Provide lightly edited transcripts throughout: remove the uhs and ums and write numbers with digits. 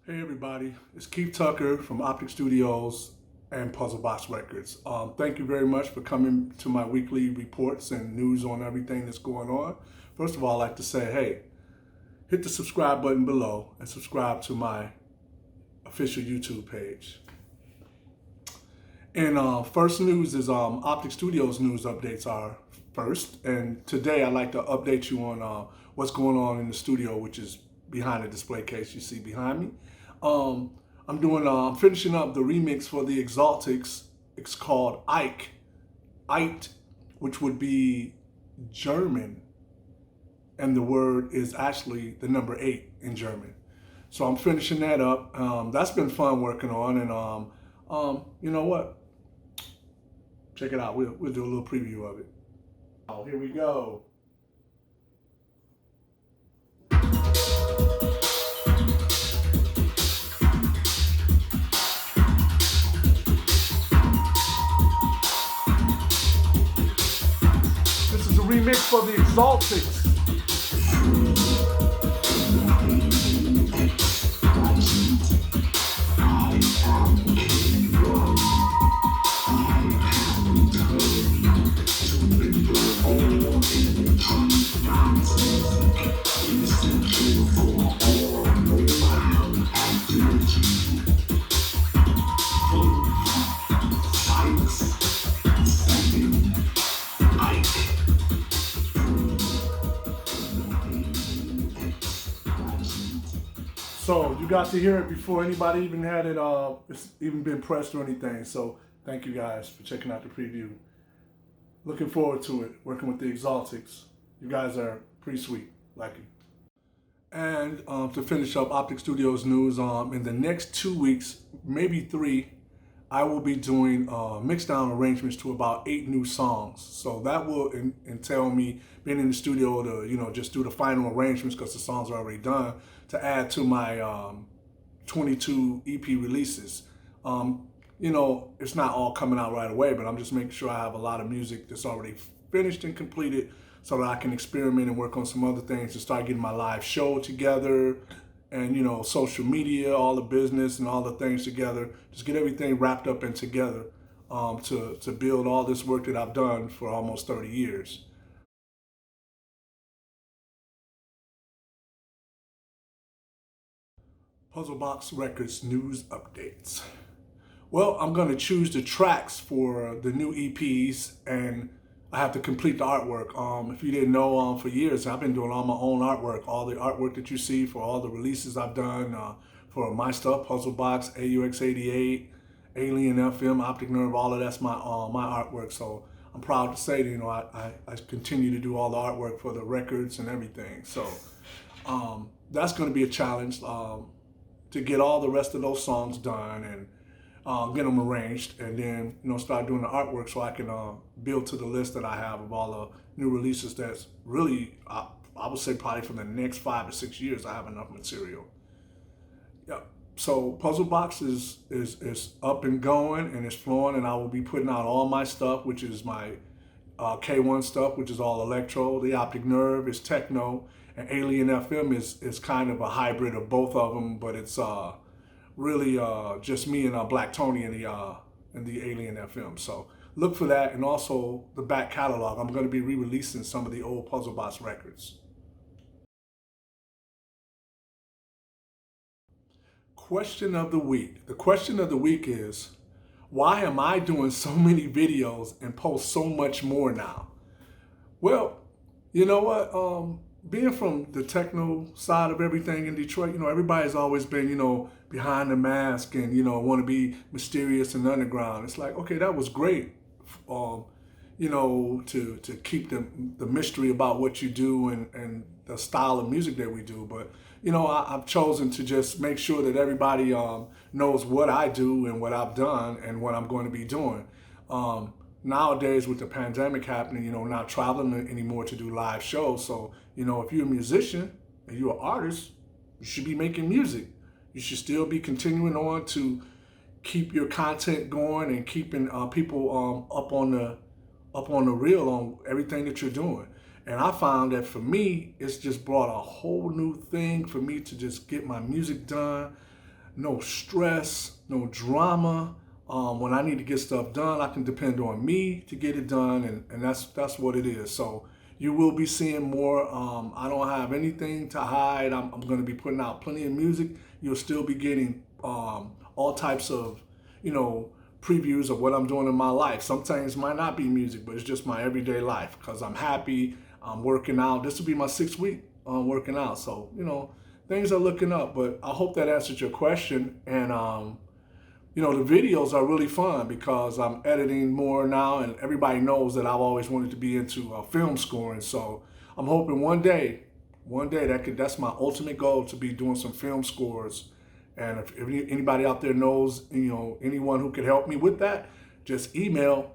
Hey everybody, it's Keith Tucker from Optic Studios and Puzzlebox Records. Thank you very much for coming to my weekly reports and news on everything that's going on. First of all, I'd like to say, hey, hit the subscribe button below and subscribe to my official YouTube page. And first news is Optic Studios news updates are first. And today I'd like to update you on what's going on in the studio, which is behind the display case you see behind me. I'm finishing up the remix for the Exaltics. It's called EICHT, which would be German, and the word is actually the number 8 in German. So I'm finishing that up. That's been fun working on, and you know what? Check it out. We'll do a little preview of it. Oh, here we go. This is a remix for the Exaltics. So you got to hear it before anybody even had it, it's even been pressed or anything. So thank you guys for checking out the preview. Looking forward to it, working with the Exaltics. You guys are pretty sweet, like you. And to finish up Optic Studios news, in the next 2 weeks, maybe 3, I will be doing Mixdown arrangements to about 8 new songs. So that will entail me being in the studio to, just do the final arrangements because the songs are already done, to add to my 22 EP releases. It's not all coming out right away, but I'm just making sure I have a lot of music that's already finished and completed so that I can experiment and work on some other things to start getting my live show together and, social media, all the business and all the things together. Just get everything wrapped up and together to build all this work that I've done for almost 30 years. Puzzlebox Records news updates. Well, I'm going to choose the tracks for the new EPs, and I have to complete the artwork. If you didn't know, for years I've been doing all my own artwork. All the artwork that you see for all the releases I've done for my stuff, Puzzlebox, AUX88, Alien FM, Optic Nerve, all of that's my artwork. So I'm proud to say that, I continue to do all the artwork for the records and everything. So that's going to be a challenge to get all the rest of those songs done and get them arranged, and then start doing the artwork so I can build to the list that I have of all the new releases. That's really I would say probably for the next 5 or 6 years I have enough material. Yeah. So Puzzlebox is up and going and it's flowing, and I will be putting out all my stuff, which is my K-1 stuff, which is all Electro. The Optic Nerve is Techno, and Alien FM is kind of a hybrid of both of them, but it's really just me and Black Tony in the Alien FM. So look for that, and also the back catalog. I'm going to be re-releasing some of the old Puzzlebox records. Question of the week. The question of the week is, why am I doing so many videos and post so much more now? Well, you know what? Being from the techno side of everything in Detroit, everybody's always been, behind the mask and, want to be mysterious and underground. It's like, okay, that was great, to keep the mystery about what you do and the style of music that we do. But, I've chosen to just make sure that everybody knows what I do and what I've done and what I'm going to be doing. Nowadays, with the pandemic happening, not traveling anymore to do live shows. So, if you're a musician and you're an artist, you should be making music. You should still be continuing on to keep your content going and keeping people up on the reel on everything that you're doing. And I found that for me, it's just brought a whole new thing for me to just get my music done. no stress, no drama. When I need to get stuff done, I can depend on me to get it done, and that's what it is. So you will be seeing more. I don't have anything to hide. I'm going to be putting out plenty of music. You'll still be getting all types of, previews of what I'm doing in my life. Some things might not be music, but it's just my everyday life because I'm happy. I'm working out. This will be my 6th week working out. So, things are looking up, but I hope that answered your question. And, the videos are really fun because I'm editing more now, and everybody knows that I've always wanted to be into film scoring. So I'm hoping one day that's my ultimate goal, to be doing some film scores. And if anybody out there knows, anyone who could help me with that, just email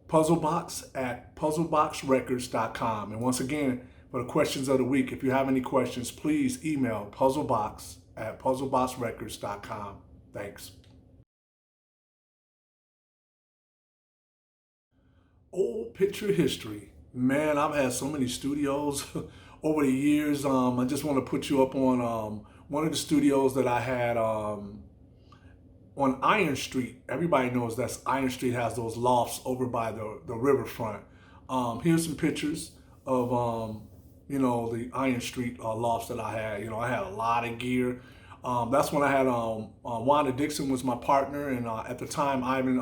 puzzlebox@puzzleboxrecords.com. And once again, for the questions of the week, if you have any questions, please email puzzlebox@puzzleboxrecords.com. Thanks. Old picture history. Man, I've had so many studios over the years. I just want to put you up on one of the studios that I had on Iron Street. Everybody knows that's Iron Street has those lofts over by the riverfront. Here's some pictures of the Iron Street lofts that I had. I had a lot of gear. That's when I had Wanda Dixon was my partner, and at the time Ivan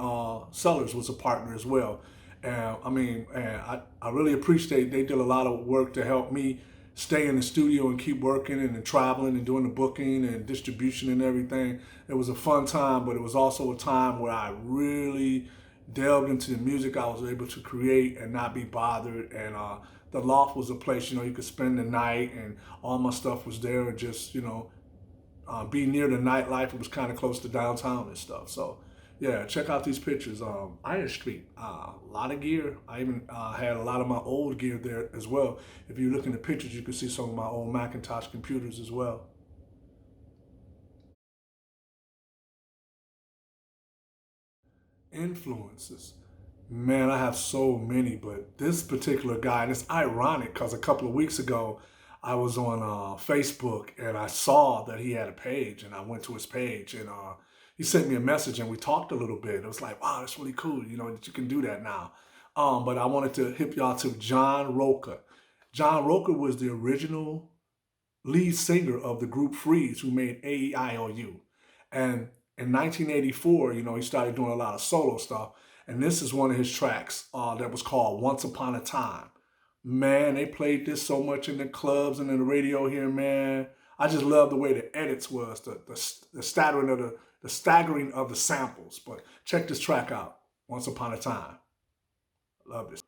Sellers was a partner as well. And I really appreciate they did a lot of work to help me stay in the studio and keep working and traveling and doing the booking and distribution and everything. It was a fun time, but it was also a time where I really delved into the music I was able to create and not be bothered. And the loft was a place, you could spend the night, and all my stuff was there, and just, be near the nightlife. It was kind of close to downtown and stuff. So yeah, check out these pictures. Iron Street, a lot of gear. I even had a lot of my old gear there as well. If you look in the pictures, you can see some of my old Macintosh computers as well. Influences. Man, I have so many, but this particular guy, and it's ironic because a couple of weeks ago, I was on Facebook, and I saw that he had a page, and I went to his page, and he sent me a message, and we talked a little bit. It was like, wow, that's really cool, that you can do that now. But I wanted to hip y'all to John Rocca. John Rocca was the original lead singer of the group Freeze, who made AEIOU. And in 1984, he started doing a lot of solo stuff. And this is one of his tracks that was called Once Upon a Time. Man, they played this so much in the clubs and in the radio here, man. I just love the way the edits was, the staggering of the samples. But check this track out, Once Upon a Time. Love this.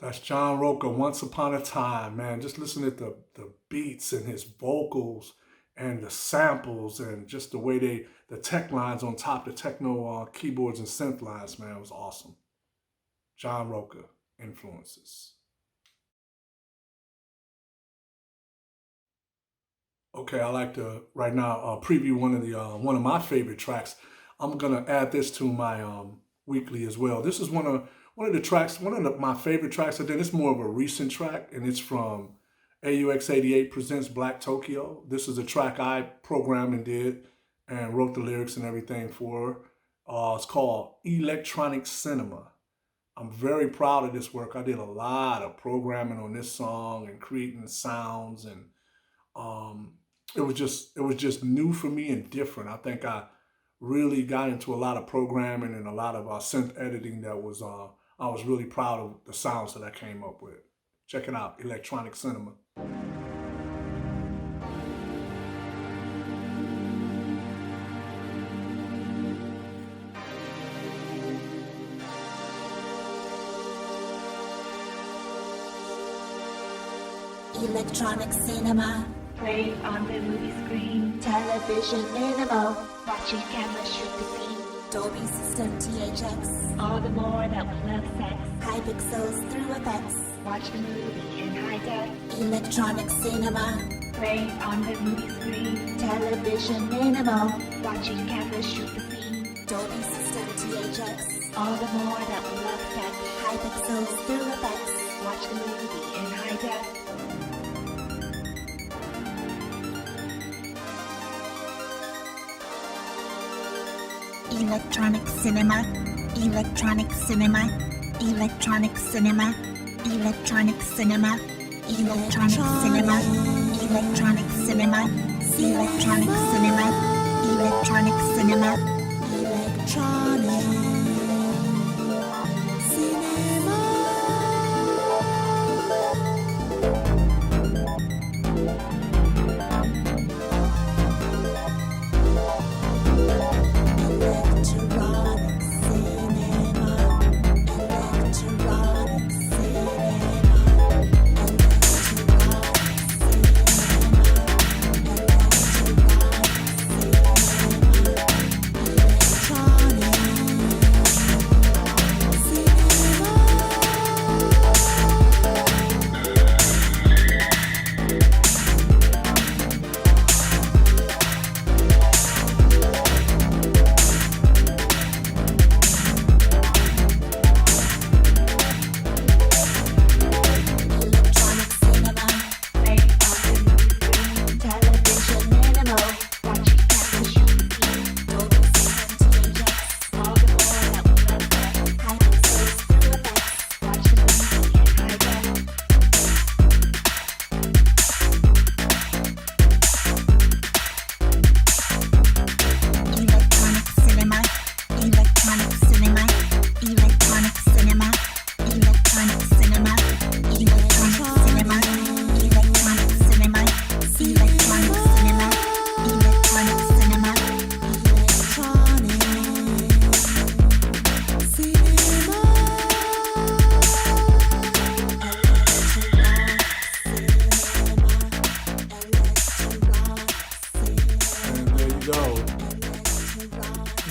That's John Rocca, Once Upon a Time, man. Just listen to the beats and his vocals and the samples and just the way the tech lines on top, the techno keyboards and synth lines, man, it was awesome. John Rocca, Influences. Okay, I like to right now preview one of my favorite tracks. I'm gonna add this to my weekly as well. This is one of my favorite tracks. And then it's more of a recent track, and it's from AUX88 Presents Black Tokyo. This is a track I programmed and did and wrote the lyrics and everything for. It's called Electronic Cinema. I'm very proud of this work. I did a lot of programming on this song and creating sounds, and it was just new for me and different. I think I really got into a lot of programming and a lot of synth editing that was I was really proud of the sounds that I came up with. Check it out, Electronic Cinema. Electronic cinema, Play on the movie screen. television minimal, Watching cameras shoot the scene. Dolby System THX, All the more that we love sex. high pixels through effects. Watch the movie in high def. Electronic cinema, Play on the movie screen. television minimal, Watching cameras shoot the scene. Dolby System THX, All the more that we love sex. high pixels through effects. Watch the movie in high def. electronic cinema, electronic cinema, electronic cinema, electronic cinema, electronic cinema, electronic cinema, electronic cinema, electronic cinema, electronic cinema.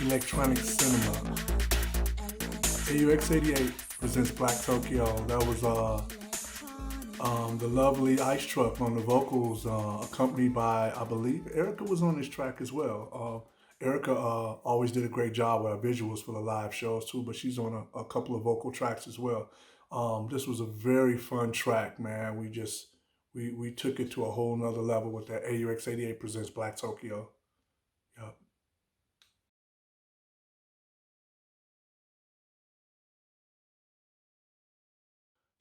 Electronic cinema. EICHT presents Black Tokyo. That was the lovely EICHT truck on the vocals, accompanied by, I believe, Erica was on this track as well. Erica always did a great job with our visuals for the live shows too, but she's on a couple of vocal tracks as well. This was a very fun track, man. We took it to a whole nother level with that EICHT presents Black Tokyo. Yep.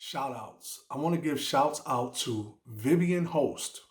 Shout outs. I want to give shouts out to Vivian Host,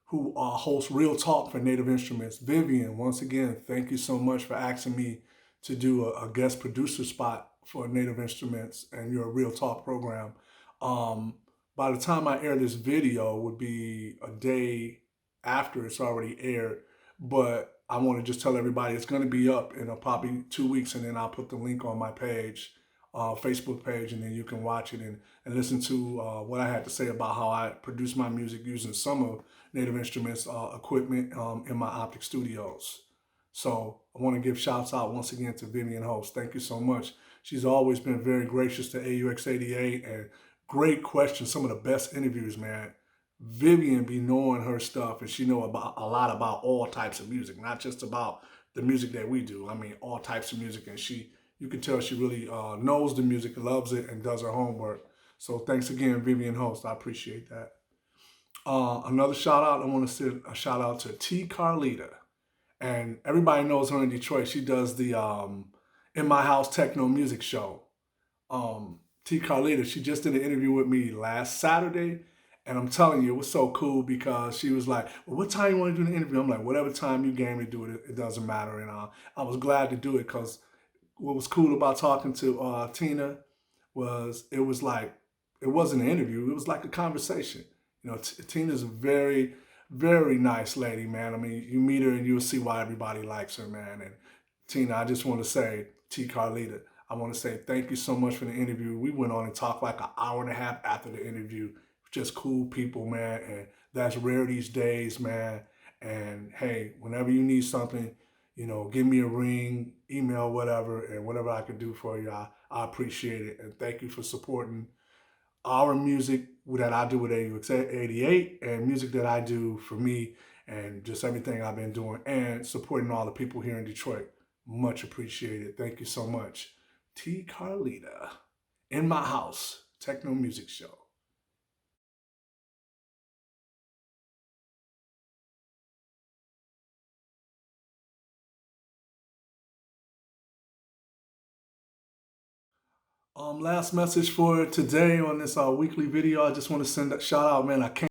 who hosts Real Talk for Native Instruments. Vivian, once again, thank you so much for asking me to do a guest producer spot for Native Instruments and your Real Talk program. By the time I air this video would be a day after it's already aired, but I want to just tell everybody it's going to be up in probably 2 weeks, and then I'll put the link on my page, Facebook page, and then you can watch it and listen to what I had to say about how I produce my music using some of Native Instruments equipment in my Optic studios. So I want to give shouts out once again to Vivian Host. Thank you so much. She's always been very gracious to EICHT and great questions. Some of the best interviews, man. Vivian be knowing her stuff, and she know about a lot about all types of music, not just about the music that we do. I mean, all types of music, and you can tell she really knows the music, loves it, and does her homework. So thanks again, Vivian Host. I appreciate that. Another shout out, I want to send a shout out to T. Carlita. And everybody knows her in Detroit. She does the In My House Techno music show. T. Carlita, she just did an interview with me last Saturday. And I'm telling you, it was so cool because she was like, well, what time you want to do the interview? I'm like, whatever time you game to do it, it doesn't matter. And I was glad to do it because what was cool about talking to Tina was it wasn't an interview. It was like a conversation. You know, Tina's a very, very nice lady, man. I mean, you meet her and you'll see why everybody likes her, man. And Tina, I just want to say, T. Carlita, I want to say thank you so much for the interview. We went on and talked like an hour and a half after the interview. Just cool people, man. And that's rare these days, man. And hey, whenever you need something, you know, give me a ring, email, whatever, and whatever I can do for you, I appreciate it. And thank you for supporting our music that I do with EICHT and music that I do for me and just everything I've been doing and supporting all the people here in Detroit. Much appreciated. Thank you so much. T. Carlita, In My House, Techno Music Show. Last message for today on this weekly video. I just want to send a shout out, man. I can't